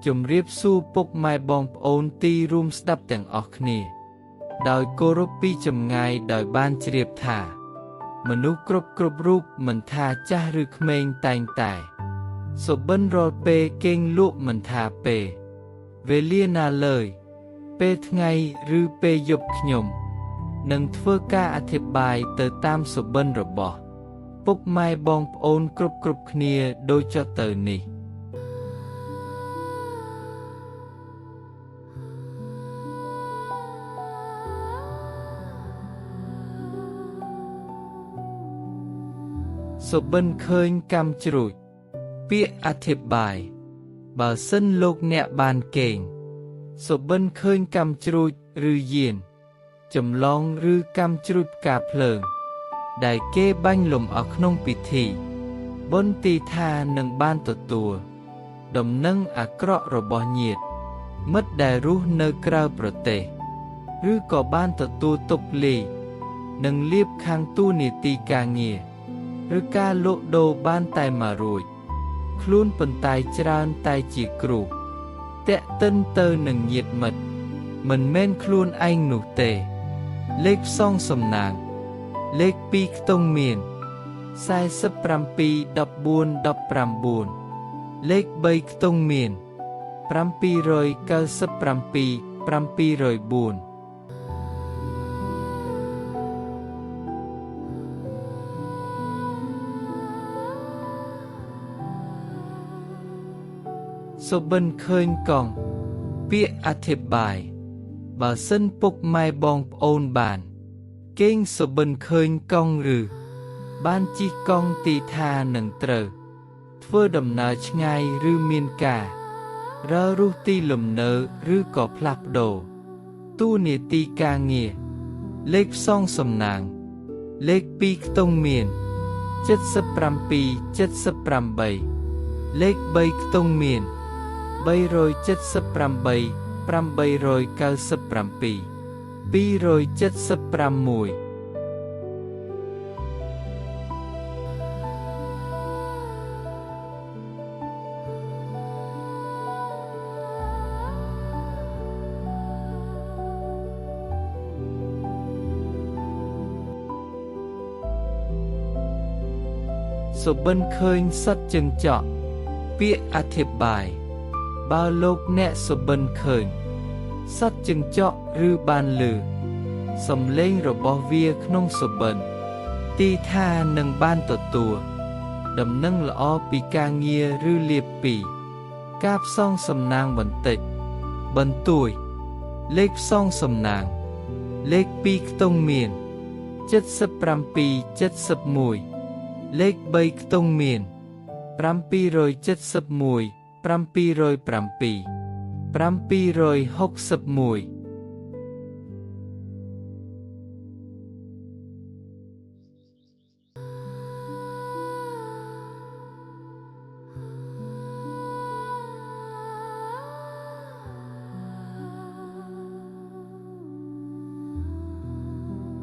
ជំរាបសួរពុកម៉ែបងប្អូនទីរួមស្ដាប់ទាំងអស់គ្នាដោយគោរពពីចម្ងាយដោយបានជ្រាបថាមនុស្សគ្រប់រូបមិនថាចាស់ឬក្មេងតែងតែសុបិនរាល់ពេលគេងលក់មិនថាពេលវេលាណាឡើយពេលថ្ងៃឬពេលយប់ខ្ញុំនឹងធ្វើការអធិប្បាយទៅតាមសុបិនរបស់ពុកម៉ែបងប្អូនគ្រប់គ្នាដូចចុះទៅនេះសុបិនឃើញកម្មជ្រួចពាក្យអធិប្បាយបើសិនលោកអ្នកបានកេងសុបិនឃើញកម្មជ្រួចឬយានចម្លងឬកម្មជ្រួចផ្កាភ្លើងដែលគេបាញ់លំអក្នុងពិធីបុណ្យទីថានឹងបានទទួលដំណឹងអាក្រក់របស់ញាតិមិត្តដែលរស់នៅក្រៅប្រទេសឬក៏បានទទួលទុកលេខនិងលៀបខាងទូនីតិការងារឬការលក់ដូរបានតែមករួចខ្លួនប៉ុន្តែច្រើនតែជាគ្រូតាក់ទិនទៅនឹងញាតិមិត្តមិនមែនខ្លួនឯងនោះទេលេខផ្សងសំណាងលេខ2ខ្ទង់មាន47 14 19លេខ3ខ្ទង់មាន797 704សុបិនឃើញកង់ពាក្យអធិប្បាយបើសិនពុកម៉ែបងប្អូនបានកេងសុបិនឃើញកង់ឬបានជិះកង់ទីថានឹងត្រូវធ្វើដំណើរឆ្ងាយឬមានការរើរស់ទីលំនៅឬក៏ផ្លាស់ប្ដូរទូនីតិការងារលេខផ្សងសំណាងលេខ2ខ្ទង់មាន77 78លេខ3ខ្ទង់មាន378 897 276សុបិនឃើញសត្វចិញ្ចក់ពាក្យអធិប្បាយបើលោកអ្នកសុបិនឃើញសត្វចិញ្ចក់ឬបានឮសំឡេងរបស់វាក្នុងសុបិនទីថានឹងបានទទួលដំណឹងល្អពីការងារឬលាភពីការផ្សងសំណាងបន្តិចបន្តួចលេខផ្សងសំណាងលេខ2ខ្ទង់មាន77 71លេខ3ខ្ទង់មាន771 707 761